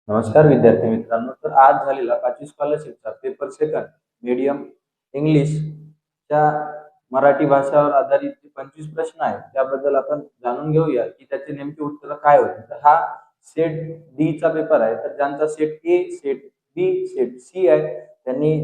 नमस्कार विद्यार्थी मित्रांनो. तर आज झालेला 5वी स्कॉलरशिपचा पेपर सेकंड मीडियम इंग्लिशच्या मराठी भाषावर आधारित जे 25 प्रश्न आहेत त्याबद्दल आपण जाणून घेऊया की त्याचे नेमके उत्तर काय होते. तर हा सेट डी चा पेपर आहे. तर ज्यांचा set A, set B, set C आहे त्यांनी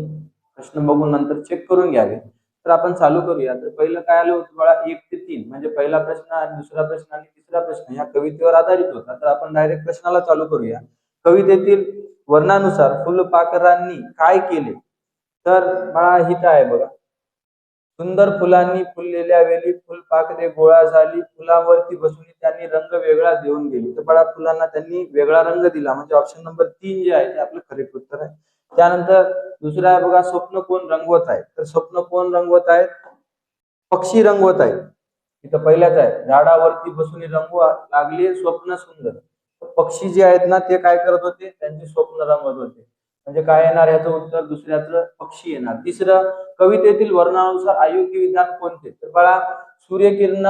प्रश्न बघून नंतर चेक करून घ्यावे. तर आपण चालू करूया. तर पहिलं काय आलं होतं बाळा, 1 ते 3 म्हणजे पहिला प्रश्न आणि दुसरा प्रश्न आणि तिसरा प्रश्न या कवितेवर आधारित होता. तर आपण डायरेक्ट प्रश्नाला चालू करूया. कवितेतील वर्णानुसार फुलपाखरांनी काय केले. तर बाळा हित आहे बघा, सुंदर फुलांनी फुललेल्या वेली फुलपाखरे गोळा झाली, फुलांवरती बसून त्यांनी रंग वेगळा देऊन गेली. तर बाळा फुलांना त्यांनी वेगळा रंग दिला, म्हणजे ऑप्शन नंबर 3 जे आहे ते आपलं करेक्ट उत्तर आहे. त्यानंतर दुसरं आहे बघा, स्वप्न कोण रंगवत आहे. तर स्वप्न कोण रंगवत आहेत, पक्षी रंगवत आहेत. इथं पहिल्याच आहे, झाडावरती बसून रंगवा लागले स्वप्न सुंदर. पक्षी जे आहेत ना ते काय करत होते, त्यांचे स्वप्न रंगवत होते. म्हणजे काय येणार याचं उत्तर, दुसऱ्याचं पक्षी येणार. तिसरं, कवितेतील वर्णानुसार अयोग्य विधान कोणते. तर बाळा सूर्यकिरण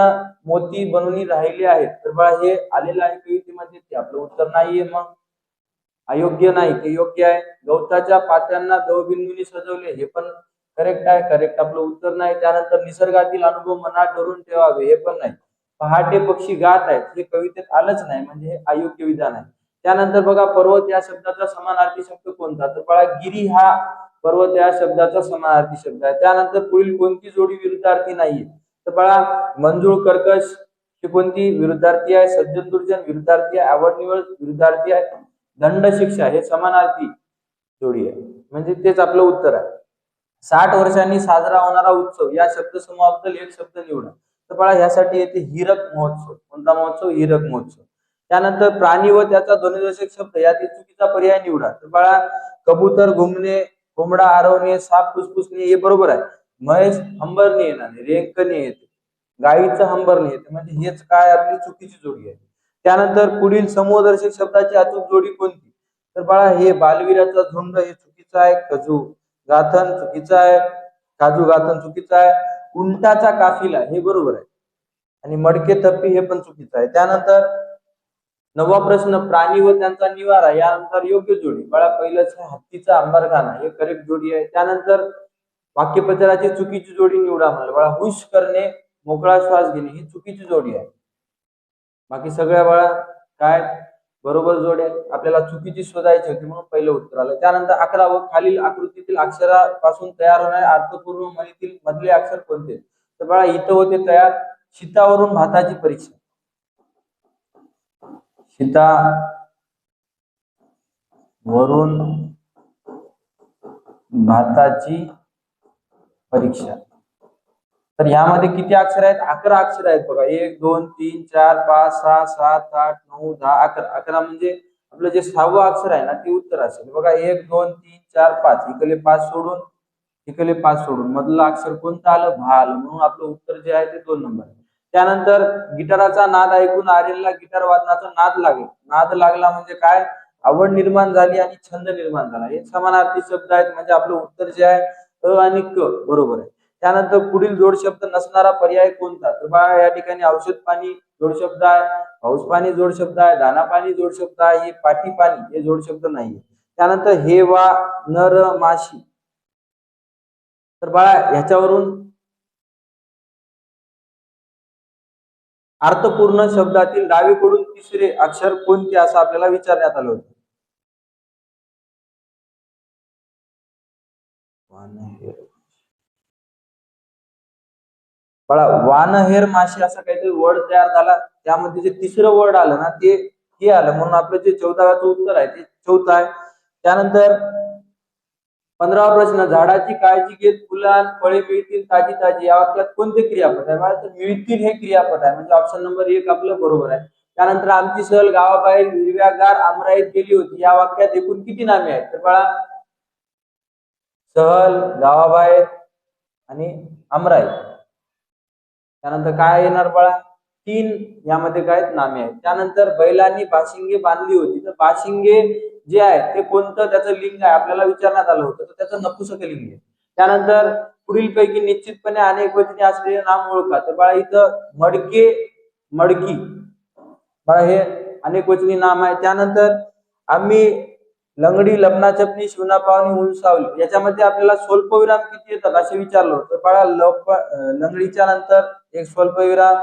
मोती बनून राहिले आहेत. तर बाळा हे आलेलं आहे कवितेमध्ये, ते आपलं उत्तर नाहीये. मग अयोग्य नाही, ते योग्य आहे. गवताच्या पात्यांना दवबिंदूंनी सजवले, हे पण करेक्ट आहे, करेक्ट आपलं उत्तर नाही. त्यानंतर निसर्गातील अनुभव मनात धरून ठेवावे, हे पण नाही. पहाटे पक्षी गात आहेत, हे कवितेत आलंच नाही, म्हणजे हे अयोग्य विधान आहे. त्यानंतर बघा, पर्वत या शब्दाचा समानार्थी शब्द कोणता. तर बघा गिरी हा पर्वत या शब्दाचा समानार्थी शब्द आहे. त्यानंतर पुढील कोणती जोडी विरुद्धार्थी नाहीये. तर बघा मंजूळ कर्कश ही कोणती विरुद्धार्थी आहे, सज्जन दुर्जन विरुद्धार्थी आहे, आवड निवड विरुद्धार्थी आहे, दंड शिक्षा हे समानार्थी जोडी आहे, म्हणजे तेच आपलं उत्तर आहे. 60 वर्षांनी साजरा होणारा उत्सव या शब्दसमूहाबद्दल एक शब्द निवडा. तर बाळा ह्यासाठी येते हीरक महोत्सव. कोणता महोत्सव, हीरक महोत्सव. त्यानंतर प्राणी व त्याचा ध्वनिदर्शक शब्द यातील चुकीचा पर्याय निवडा. तर बाळा कबूतर घुमणे, कोंबडा आरवणे, साप फुसफुसणे हे बरोबर आहे. म्हैस हंबरणे येणार, रेंकणे येते, गाईचं हंबरणे येते, म्हणजे हेच काय आपली चुकीची जोडी आहे. त्यानंतर पुढील समूहदर्शक शब्दाची अचूक जोडी कोणती. तर बाळा हे बालवीराचा झुंड हे चुकीचं आहे, खजू गाथन चुकीचं आहे, काजू गाथन चुकीचं आहे, उंटाचा काफिला हे बरोबर आहे, आणि मडके थप्पी हे पण चुकीचं आहे. त्यानंतर 9वा प्रश्न, प्राणी व त्यांचा निवारा यानंतर योग्य जोडी. बाळा पहिलंच हत्तीचा अंबरखाना हे करेक्ट जोडी आहे. त्यानंतर वाक्यप्रचाराची चुकीची जोडी निवडा म्हणलं. बाळा हुश करणे, मोकळा श्वास घेणे ही चुकीची जोडी आहे. बाकी सगळ्या बाळा काय बरोबर जोड्या. आपल्याला चुकीची शोधायची होती म्हणून पहिलं उत्तर आलं. त्यानंतर 11व, खालील आकृतीतील अक्षरापासून तयार होणारे अर्थपूर्ण म्हणीतील मधले अक्षर कोणते. तर बाळा इथं होते तयार, शीतावरून भाताची परीक्षा. शीता वरून भाताची परीक्षा. तर यामध्ये किती अक्षर आहेत, 11 अक्षर आहेत बघा. 1 2 3 4 5 6 7 8 9 10 11. 11 म्हणजे आपलं जे 6वं अक्षर आहे ना ते उत्तर असेल बघा. 1 2 3 4 5 इकडे 5 सोडून इकडे 5 सोडून मधलं अक्षर कोणतं आलं, भा आलं, म्हणून आपलं उत्तर जे आहे ते 2 नंबर. त्यानंतर गिटाराचा नाद ऐकून आर्यनला गिटार वादनाचा नाद लागला. नाद लागला म्हणजे काय, आवड निर्माण झाली आणि छंद निर्माण झाला, हे समानार्थी शब्द आहेत, म्हणजे आपलं उत्तर जे आहे अ आणि क बरोबर आहे. त्यानंतर पुढील जोड शब्द नसणारा पर्याय कोणता. तर बघा या ठिकाणी औषध पाणी जोड शब्द आहे, पाऊस पाणी जोड शब्द आहे, दाना पाणी जोड शब्द आहे, हे पाठी पाणी हे जोड शब्द नाहीये. त्यानंतर हे वा नर माशी. तर बाळा ह्याच्यावरून अर्थपूर्ण शब्दातील डावीकडून तिसरे अक्षर कोणते असं आपल्याला विचारण्यात आलं होतं. बाळा वानहेर माशी असा काहीतरी वर्ड तयार झाला, त्यामध्ये जे तिसरं वर्ड आलं ना ते हे आलं, म्हणून आपलं जे 14चं उत्तर आहे ते 4th आहे. त्यानंतर 15वा प्रश्न, झाडाची काळजी घेत फुलं फळे मिळतील ताजी ताजी या वाक्यात कोणते क्रियापद आहे. मला तर मिळतील हे क्रियापद आहे, म्हणजे ऑप्शन नंबर 1 आपलं बरोबर आहे. त्यानंतर आमची सहल गावाबाहेर हिरव्यागार आमराईत गेली होती या वाक्यात एकूण किती नामे आहेत. तर बाळा सहल, गावाबाहेर आणि आमराई. त्यानंतर काय येणार बाळा, 3 यामध्ये काय नामे आहेत. त्यानंतर बैलांनी बाशिंगे बांधली होती. तर बाशिंगे जे आहे ते कोणतं त्याचं लिंग आहे आपल्याला विचारण्यात आलं होतं, तर त्याचं नपुंसक लिंग आहे. त्यानंतर पुढील पैकी निश्चितपणे अनेक वचने असलेले नाम ओळखा. तर बाळा इथं मडके, मडकी बाळा हे अनेक वचनी नाम आहे. त्यानंतर आम्ही लंगडी लपनाछपनी शिवना पावनी ऊन सावली याच्यामध्ये आपल्याला स्वल्पविराम किती येतात असे विचारलं होतं. बाळा लंगडीच्या नंतर एक स्वल्पविराम,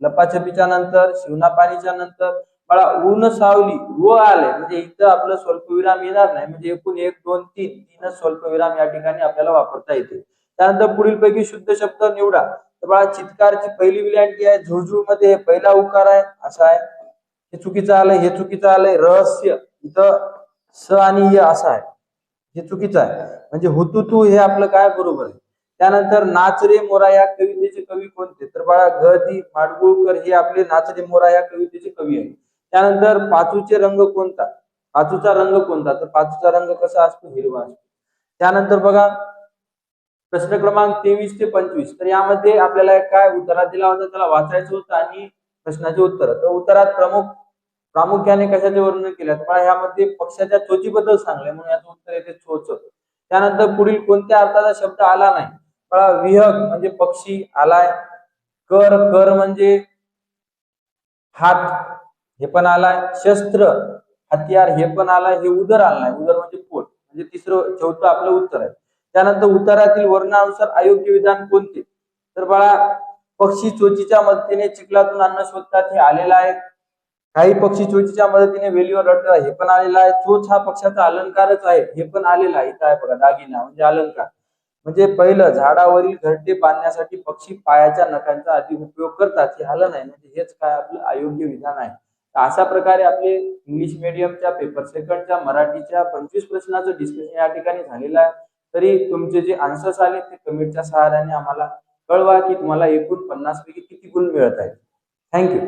लपाछपीच्या नंतर, शिवना पाणीच्या नंतर बाळा ऊन सावली व आले म्हणजे इथं आपलं स्वल्पविराम येणार नाही. म्हणजे एकूण 1 2 3 तीनच स्वल्पविराम या ठिकाणी आपल्याला वापरता येते. त्यानंतर पुढील पैकी शुद्ध शब्द निवडा. तर बाळा चित्कारची पहिली विलांटी आहे झुळझुळ मध्ये पहिला उकार आहे असा आहे. हे चुकीचं आलंय, हे चुकीचं आलंय. रहस्य इथं स आणि य असा आहे, हे चुकीचं आहे. म्हणजे हुतुतू हे आपलं काय बरोबर आहे. त्यानंतर नाच रे मोरा या कवितेचे कवी कोणते. तर बाळा ग दी माडगुळकर हे आपले नाच रे मोरा या कवितेचे कवी आहेत. त्यानंतर पाचूचे रंग कोणता, पाचूचा रंग कोणता. तर पाचूचा रंग कसा असतो, हिरवा असतो. त्यानंतर बघा प्रश्न क्रमांक 23 ते 25. तर यामध्ये आपल्याला काय उत्तरात दिला होता त्याला वाचायचं होतं आणि प्रश्नाचे उत्तर. तर उत्तरात प्रामुख्याने कशाचे वर्णन केले तर यामध्ये पक्षाच्या चोचीबद्दल सांगले म्हणून याचं उत्तर येते चोच. त्यानंतर पुढील कोणत्या अर्थाचा शब्द आला नाही. बघा विहग म्हणजे पक्षी आलाय. कर कर म्हणजे हात हे पण आलाय. शस्त्र हत्यार हे पण आलाय. हे उदर आलं नाही, उदर म्हणजे पोट. म्हणजे तिसरं चौथं आपलं उत्तर आहे. त्यानंतर उत्तरातील वर्णानुसार अयोग्य विधान कोणते. तर बाळा पक्षी चोचीच्या मदतीने चिखलातून अन्न शोधतात हे आलेलं आहे. काही पक्षी चोचीच्या मदतीने वेलीवर रटतात हे पण आलेलं आहे. चोच हा पक्षाचा अलंकारच आहे हे पण आलेलं आहे. इथं आहे बघा दागिना म्हणजे अलंकार. म्हणजे पहिलं झाडावरील घरटे बांधण्यासाठी पक्षी पायाच्या नखांचा अधिक उपयोग करतात हे आलं नाही. म्हणजे हेच काय आपलं अयोग्य विधान आहे. अशा प्रकारे आपले इंग्लिश मीडियमच्या पेपर सेकंडच्या मराठीच्या 25 प्रश्नाचं डिस्कशन या ठिकाणी झालेलं आहे. तरी तुमचे जे आन्सर्स आले ते कमेंटच्या सहाय्याने आम्हाला कळवा की तुम्हाला एकूण 50 पैकी किती गुण मिळत आहेत. थँक्यू.